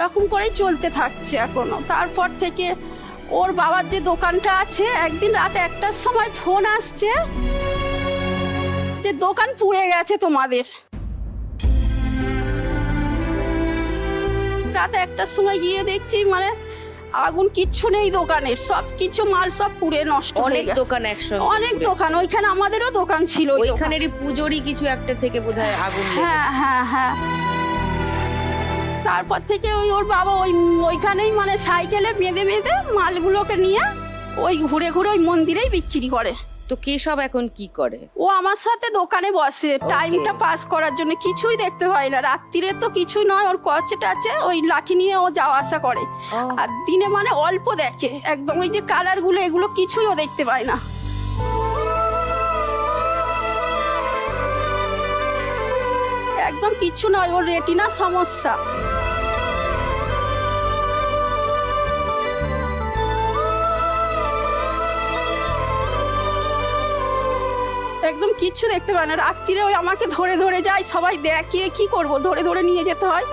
এরকম করেই চলতে থাকছে এখনো। তারপর থেকে ওর বাবার যে দোকানটা আছে, একদিন রাত 1টার সময় ফোন আসছে যে দোকান পুড়ে গেছে তোমাদের। রাত 1টার সময় গিয়ে দেখছি মানে আগুন কিচ্ছু নেই দোকানের, সব কিছু মাল সব পুড়ে নষ্ট হয়ে অনেক গেছে। দোকান একসঙ্গে অনেক দোকান, ওইখানে আমাদেরও দোকান ছিল, ওই দোকান। ওইখানেরই পুজোরই কিছু একটা থেকে বোধহয় আগুন লেগেছে। হ্যাঁ হ্যাঁ হ্যাঁ। তারপর থেকে ওর বাবা ওইখানেই মানে সাইকেলে বেঁধে বেঁধে মালগুলোকে নিয়ে ওই ঘুরে ঘুরে ওই মন্দিরেই বিক্রি করে। তো কেশব এখন কি করে? ও আমার সাথে দোকানে বসে টাইমটা পাস করার জন্য, কিছুই দেখতে পায় না। রাত্রিরে তো কিছুই নয়, ওর কচেটা আছে, ওই লাঠি নিয়ে ও যাওয়া আসা করে। আর দিনে মানে অল্প দেখে, একদম ওই যে কালারগুলো এগুলো কিছুই ও দেখতে পায় না। একদম কিচ্ছু নয়, ওর রেটিনার সমস্যা। একদম কিচ্ছু দেখতে পায় না। রাত্রিরে ওই আমাকে ধরে ধরে যায়, সবাই দেখে কি করব, ধরে ধরে নিয়ে যেতে হয়।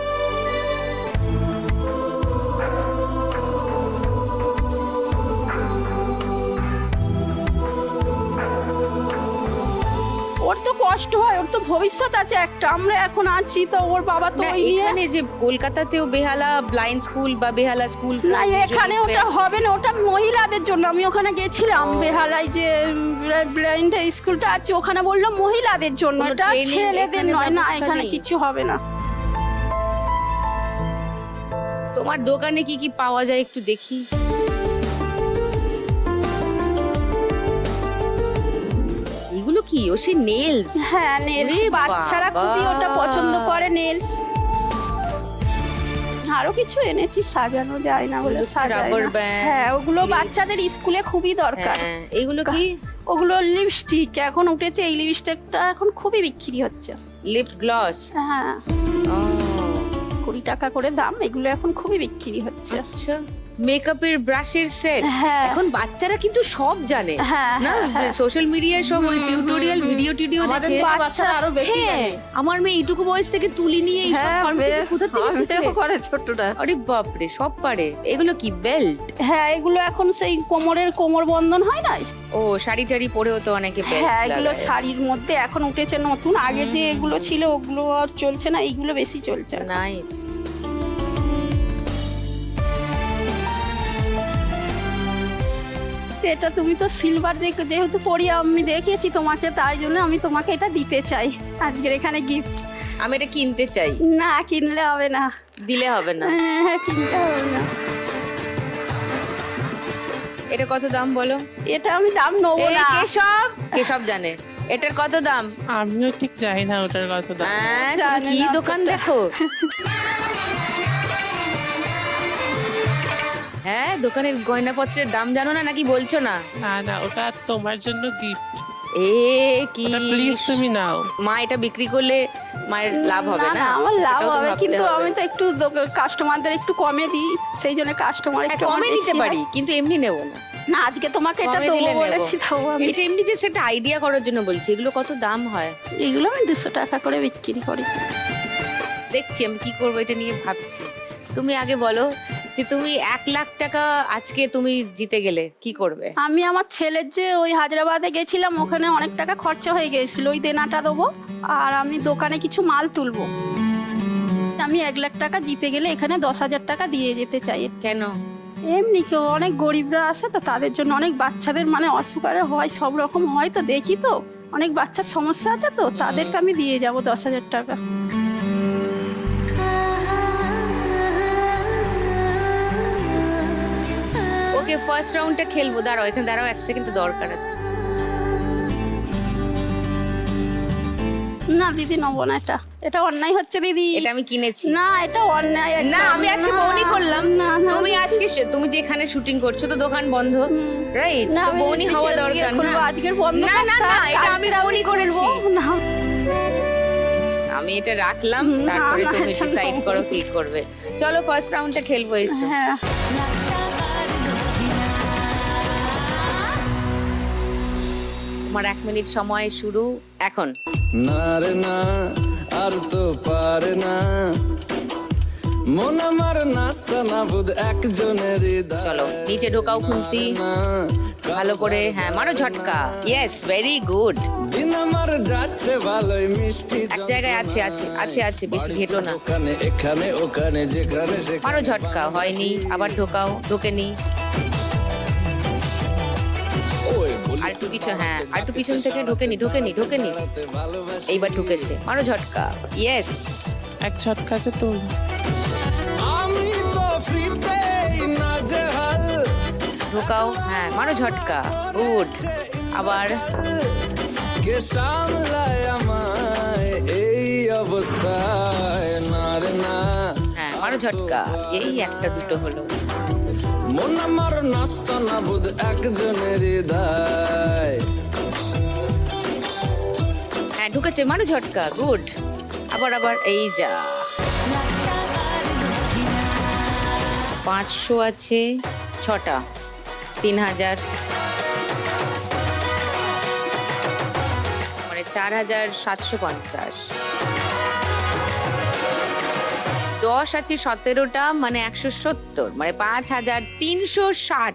ওর তো কষ্ট হয়, ওর তো ভবিষ্যৎ আছে একটা, আমরা এখন আছি তো ওর বাবা তো ওই নিয়ে। এখানে যে কলকাতাতেও বেহালা ব্লাইন্ড স্কুল বা বেহালা স্কুল না, এখানে ওটা হবে না, ওটা মহিলাদের জন্য। আমি ওখানে গেছিলাম বেহালায়, যে ব্লাইন্ড স্কুলটা আছে ওখানে, বললো মহিলাদের জন্য, এটা ছেলেদের নয়। না, এখানে কিছু হবে না। তোমার দোকানে কি কি পাওয়া যায় একটু দেখি। এগুলো কি? ও সে নেলস? হ্যাঁ, নেলস। বাচ্চারা খুবই ওটা পছন্দ করে, নেলস। আরো কিছু এনেছি, সাজানো যায় না বলে সাজাই না। হ্যাঁ, ওগুলো বাচ্চাদের স্কুলে খুবই দরকার। এগুলো কি? ওগুলো লিপস্টিক এখন উঠেছে, এই লিপস্টিকটা এখন খুবই বিক্রি হচ্ছে। Lip gloss? হ্যাঁ, 20 টাকা করে দাম, এগুলো এখন খুবই বিক্রি হচ্ছে। আচ্ছা, মেকআপের ব্রাশের সেট? হ্যাঁ, এখন বাচ্চারা কিন্তু সব জানে হ্যাঁ না, সোশ্যাল মিডিয়ায় সব ওই টিউটোরিয়াল ভিডিও দেখে বাচ্চারা আরো বেশি জানে। আমার মেয়ে এইটুকু বয়স থেকে তুলি নিয়ে এই সব কনফিডেন্স কোথা থেকে শিখে করে ছোটটা। আরে বাপ রে, সব পারে। এগুলো কি বেল্ট? হ্যাঁ, এগুলো এখন সেই কোমর বন্ধন হয় না। ও, শাড়ি টাড়ি পরেও তো অনেকে বেল্ট হ্যাঁ, এগুলো লাগায়। শাড়ির মধ্যে এখন উঠেছে নতুন, আগে যে এগুলো ছিল ওগুলো আর চলছে না, এইগুলো বেশি চলছে। নাইস। এটা তুমি তো সিলভার যেহেতু পরি আমি দেখেছি তোমাকে, তাই জন্য আমি তোমাকে এটা দিতে চাই আজকের এখানে গিফট। আমি এটা কিনতে চাই। না, কিনলে হবে না। দিলে হবে না? হ্যাঁ, কিনতে হবে না। এটা কত দাম বলো? এটা আমি দাম নেবো না। কেশব জানে এটার কত দাম? আমিও ঠিক জানি না ওটার কত দাম। তুমি কি দোকান দেখো? হ্যাঁ, দোকানের গয়নাপত্রের দাম জানো না নাকি? বলছো না? না না, ওটা তোমার জন্য গিফট। কি প্লিজ তুমি নাও। মা, এটা বিক্রি করলে মায়ের লাভ হবে না? আমার লাভ এটাও তো হবে, ভাবতে কিন্তু হবে। আমি তো একটু কাস্টমারদের একটু কমে দিই, সেই জন্য কাস্টমার একটু কমে দিতে পারি, কিন্তু এমনি নেবো না। না, আজকে তোমাকে এটা কমে দেবো দিলে নেবো। বলেছি, তো আমি এটা এমনি যে সেটা আইডিয়া করার জন্য বলছি। এগুলো কত দাম হয়? এগুলো আমি 200 টাকা করে বিক্রি করি। দেখছি আমি কি করবো, এটা নিয়ে ভাবছি। তুমি আগে বলো যে তুমি 1 লাখ টাকা আজকে তুমি জিতে গেলে কি করবে? আমি আমার ছেলের যে ওই হায়দ্রাবাদে গেছিলাম, ওখানে অনেক টাকা খরচা হয়ে গেছিল, ওই দেনাটা দেবো, আর আমি দোকানে কিছু মাল তুলবো। আমি 1 লাখ টাকা জিতে গেলে এখানে 10,000 টাকা দিয়ে যেতে চাই। কেন? এমনি কেউ অনেক গরিবরা আসে তো, তাদের জন্য, অনেক বাচ্চাদের মানে অসুখারে হয়, সব রকম হয় তো দেখি, তো অনেক বাচ্চার সমস্যা আছে, তো তাদেরকে আমি দিয়ে যাবো 10,000 টাকা। ওকে, ফার্স্ট রাউন্ডটা খেলবো। দাঁড়াও, এখানে দাঁড়াও, 1 সেকেন্ড দরকার আছে। না দিদি, নেবো না, এটা অন্যায় হচ্ছে দিদি। এটা আমি কিনেছি। না, এটা অন্যায়। না, আমি আজকে বউনি করলাম। না, না, তুমি আজকে তুমি যেখানে শুটিং করছো তো দোকান বন্ধ, রাইট? না, তো আমি বউনি হওয়া দরকার না। আজকের বন্ধ না না না, এটা আমি বউনি করেছি। না, আমি এটা রাখলাম, তারপরে না, তুমি এটা ডিসাইড করো কি করবে। চলো ফার্স্ট রাউন্ডটা খেলবো, এসো। হ্যাঁ, তোমার 1 মিনিট সময় শুরু এখন। না রে না, আর তো পারে না, মন আমার নাস্তা না বুধ একজনের হৃদয়। চলো নিচে ঢোকাও খুন্তি ভালো করে, হ্যাঁ মারো ঝটকা, ইয়েস ভেরি গুড। দিন আমার যাচ্ছে ভালোই মিষ্টি এক জায়গায় আছে আছে আছে আছে, বেশি ঘেটো না। ওখানে এখানে ওখানে যেখানে সেখানে। মারো ঝটকা, হয়নি, আবার ঢোকাও, ঢোকেনি। ওই বলি আর একটু কিছু, হ্যাঁ আর একটু পিছন থেকে ঢোকেনি ঢোকেনি ঢোকেনি, ভালোবাসি এইবার ঢুকেছে, মারো ঝটকা, ইয়েস। এক ঝটকাতে তুল। আমি তো ফ্রিতেই নাজেহাল। ঢোকাও, হ্যাঁ মারো ঝটকা, গুড। আবার কে সামলায় আমায় এই অবস্থায়, না রে না। হ্যাঁ মারো ঝটকা, এই একটা দুটো হলো। মন আমার নাস্তা না বুধ একজনের হৃদয়। হ্যাঁ ঢুকেছে, মারো ঝটকা, গুড। আবার আবার, এই যা। 500 আছে 6টা, 3000 মানে 4750। 10 আছে 17টা মানে 170, মানে 5360।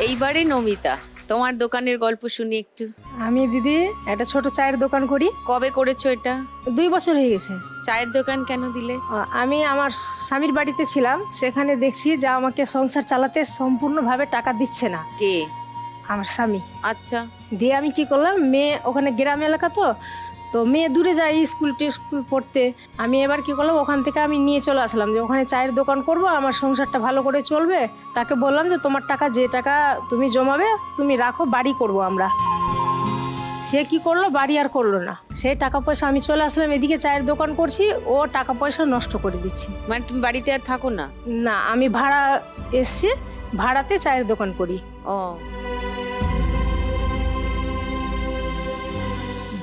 এইবারে নমিতা, তোমার দোকানের গল্প শুনি একটু। আমি দিদি একটা ছোট চায়ের দোকান করি, কবে করেছো এটা? 2 বছর হয়ে গেছে। চায়ের দোকান কেন দিলে? আমি আমার স্বামীর বাড়িতে ছিলাম, সেখানে দেখছি যে আমাকে সংসার চালাতে সম্পূর্ণভাবে টাকা দিচ্ছে না কে? আমার স্বামী। আচ্ছা, দিয়ে আমি কি করলাম, মেয়ে ওখানে গ্রাম এলাকা তো মেয়ে দূরে যায় স্কুল পড়তে। আমি এবার কি করলাম, ওখান থেকে আমি নিয়ে চলে আসলাম যে ওখানে চায়ের দোকান করব, আমার সংসারটা ভালো করে চলবে। তাকে বললাম যে তোমার টাকা, যে টাকা তুমি জমাবে তুমি রাখো, বাড়ি করব আমরা। সে কি করলো, বাড়ি আর করলো না। সেই টাকা পয়সা আমি চলে আসলাম এদিকে চায়ের দোকান করছি, ও টাকা পয়সা নষ্ট করে দিচ্ছে। মানে তুমি বাড়িতে আর থাকো না? না, আমি ভাড়া এসছি, ভাড়াতে চায়ের দোকান করি। ও,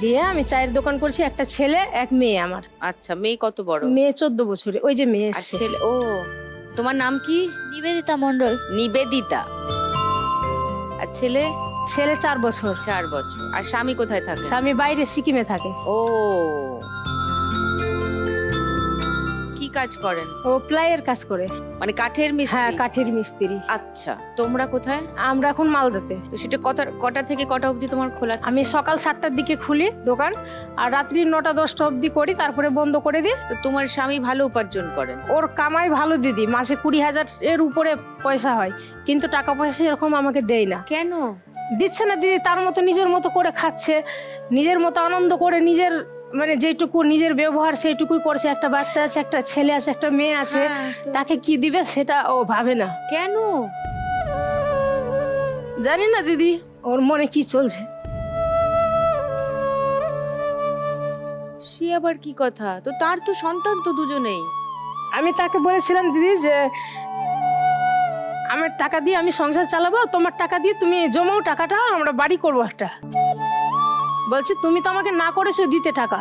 দিয়ে আমি চায়ের দোকান করছি, একটা ছেলে এক মেয়ে আমার। আচ্ছা, মেয়ে কত বড়? মেয়ে 14 বছরে, ওই যে মেয়ে আর এসছে। ছেলে, ও তোমার নাম কি? নিবেদিতা মণ্ডল। নিবেদিতা। আর ছেলে? ছেলে 4 বছর। 4 বছর। আর স্বামী কোথায় থাকে? স্বামী বাইরে সিকিমে থাকে। ও, কি কাজ করেন? ও প্লাইয়ের কাজ করে। মানে কাঠের মিস্ত্রি? হ্যাঁ, কাঠের মিস্ত্রি। আচ্ছা, তোমরা কোথায়? আমরা এখন মালদাতে। তো সেটা কটা থেকে কটা অবধি তোমার খোলা থাকে? আমি সকাল 7টার দিকে খুলি দোকান, আর রাত্রি 9টা-10টা অবধি করি, তারপরে বন্ধ করে দিই। তো তোমার স্বামী ভালো উপার্জন করেন? ওর কামাই ভালো দিদি, মাসে 20,000 এর উপরে পয়সা হয়, কিন্তু টাকা পয়সা সেরকম আমাকে দেয় না। কেন? দিচ্ছে না দিদি, তার মতো নিজের মতো করে খাচ্ছে, নিজের মতো আনন্দ করে, নিজের মানে যেটুকু নিজের ব্যবহার সেইটুকুই করছে। একটা বাচ্চা আছে, একটা ছেলে আছে, একটা মেয়ে আছে, হ্যাঁ, তো- তাকে কি দিবে সেটা ও ভাবে না। কেন? জানি না দিদি, ওর মনে কি চলছে। সে আবার কি কথা? তো তার তো সন্তান তো দুজনেই। আমি তাকে বলেছিলাম দিদি যে আমার টাকা দিয়ে আমি সংসার চালাবো, তোমার টাকা দিয়ে তুমি জমাও টাকাটা, আমরা বাড়ি করবো একটা। বলছে তুমি তো আমাকে না করেছো দিতে টাকা।